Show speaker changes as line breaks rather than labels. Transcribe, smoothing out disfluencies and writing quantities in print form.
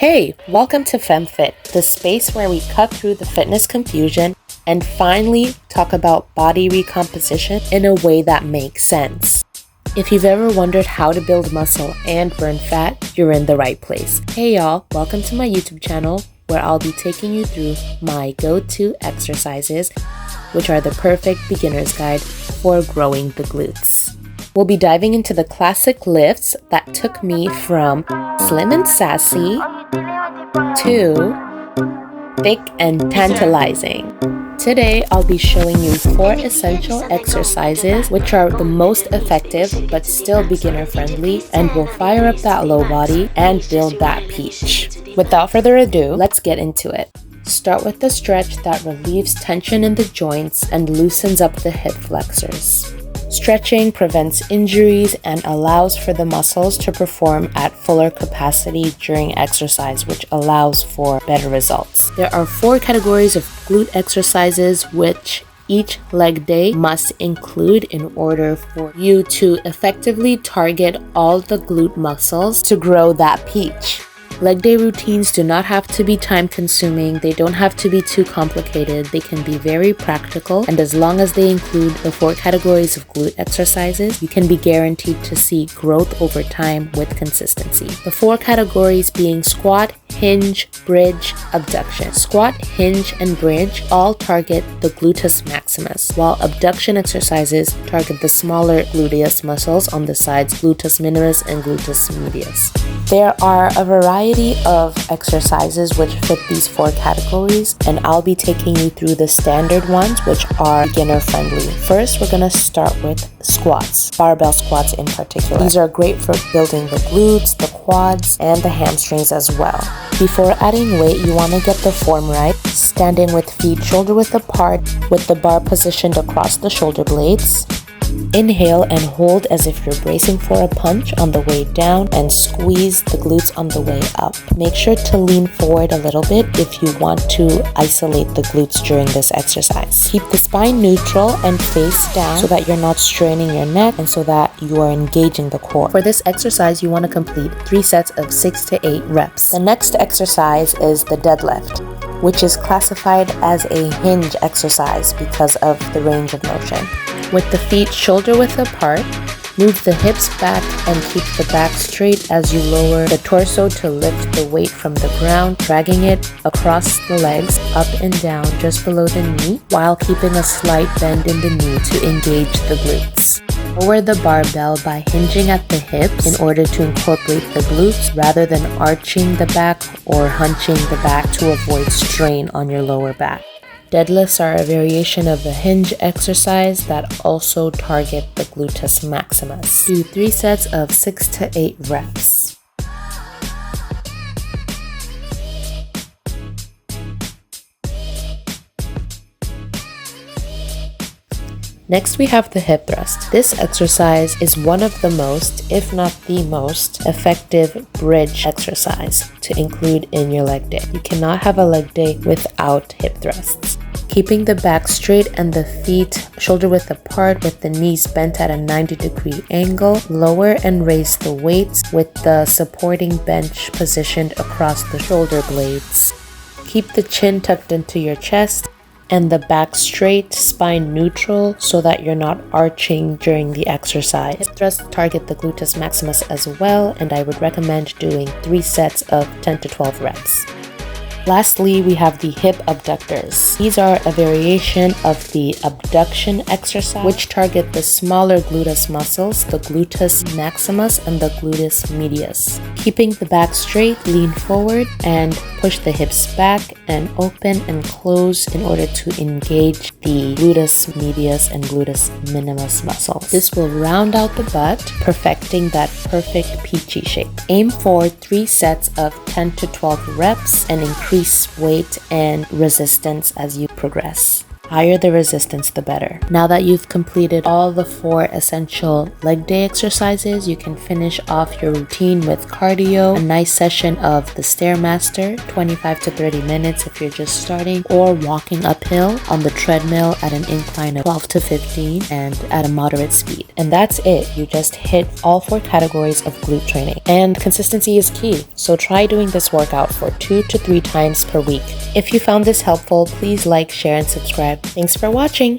Hey, welcome to FemFit, the space where we cut through the fitness confusion and finally talk about body recomposition in a way that makes sense. If you've ever wondered how to build muscle and burn fat, you're in the right place. Hey y'all, welcome to my YouTube channel where I'll be taking you through my go-to exercises, which are the perfect beginner's guide for growing the glutes. We'll be diving into the classic lifts that took me from slim and sassy to thick and tantalizing. Today, I'll be showing you 4 essential exercises which are the most effective but still beginner friendly and will fire up that low body and build that peach. Without further ado, let's get into it. Start with the stretch that relieves tension in the joints and loosens up the hip flexors. Stretching prevents injuries and allows for the muscles to perform at fuller capacity during exercise, which allows for better results. There are 4 categories of glute exercises which each leg day must include in order for you to effectively target all the glute muscles to grow that peach. Leg day routines do not have to be time-consuming, they don't have to be too complicated, they can be very practical, and as long as they include the 4 categories of glute exercises, you can be guaranteed to see growth over time with consistency. The 4 categories being squat, hinge, bridge, abduction. Squat, hinge, and bridge all target the gluteus maximus, while abduction exercises target the smaller gluteus muscles on the sides, gluteus minimus and gluteus medius. There are a variety of exercises which fit these 4 categories, and I'll be taking you through the standard ones which are beginner friendly. First, we're going to start with squats, barbell squats in particular. These are great for building the glutes, the quads, and the hamstrings as well. Before adding weight, you want to get the form right, standing with feet shoulder width apart with the bar positioned across the shoulder blades. Inhale and hold as if you're bracing for a punch on the way down and squeeze the glutes on the way up. Make sure to lean forward a little bit if you want to isolate the glutes during this exercise. Keep the spine neutral and face down so that you're not straining your neck and so that you are engaging the core. For this exercise, you want to complete 3 sets of 6 to 8 reps. The next exercise is the deadlift, which is classified as a hinge exercise because of the range of motion. With the feet shoulder width apart, move the hips back and keep the back straight as you lower the torso to lift the weight from the ground, dragging it across the legs, up and down just below the knee, while keeping a slight bend in the knee to engage the glutes. Lower the barbell by hinging at the hips in order to incorporate the glutes rather than arching the back or hunching the back to avoid strain on your lower back. Deadlifts are a variation of the hinge exercise that also target the gluteus maximus. Do 3 sets of 6 to 8 reps. Next, we have the hip thrust. This exercise is one of the most, if not the most, effective bridge exercise to include in your leg day. You cannot have a leg day without hip thrusts. Keeping the back straight and the feet shoulder width apart with the knees bent at a 90-degree angle, lower and raise the weights with the supporting bench positioned across the shoulder blades. Keep the chin tucked into your chest and the back straight, spine neutral so that you're not arching during the exercise. Hip thrusts target the gluteus maximus as well, and I would recommend doing 3 sets of 10 to 12 reps. Lastly, we have the hip abductors. These are a variation of the abduction exercise, which target the smaller gluteus muscles, the gluteus maximus and the gluteus medius. Keeping the back straight, lean forward and push the hips back and open and close in order to engage the gluteus medius and gluteus minimus muscles. This will round out the butt, perfecting that perfect peachy shape. Aim for 3 sets of 10 to 12 reps and increase weight and resistance as you progress. Higher the resistance, the better. Now that you've completed all the 4 essential leg day exercises, you can finish off your routine with cardio, a nice session of the Stairmaster, 25 to 30 minutes if you're just starting, or walking uphill on the treadmill at an incline of 12 to 15 and at a moderate speed. And that's it. You just hit all 4 categories of glute training. And consistency is key, so try doing this workout for 2 to 3 times per week. If you found this helpful, please like, share, and subscribe. Thanks for watching!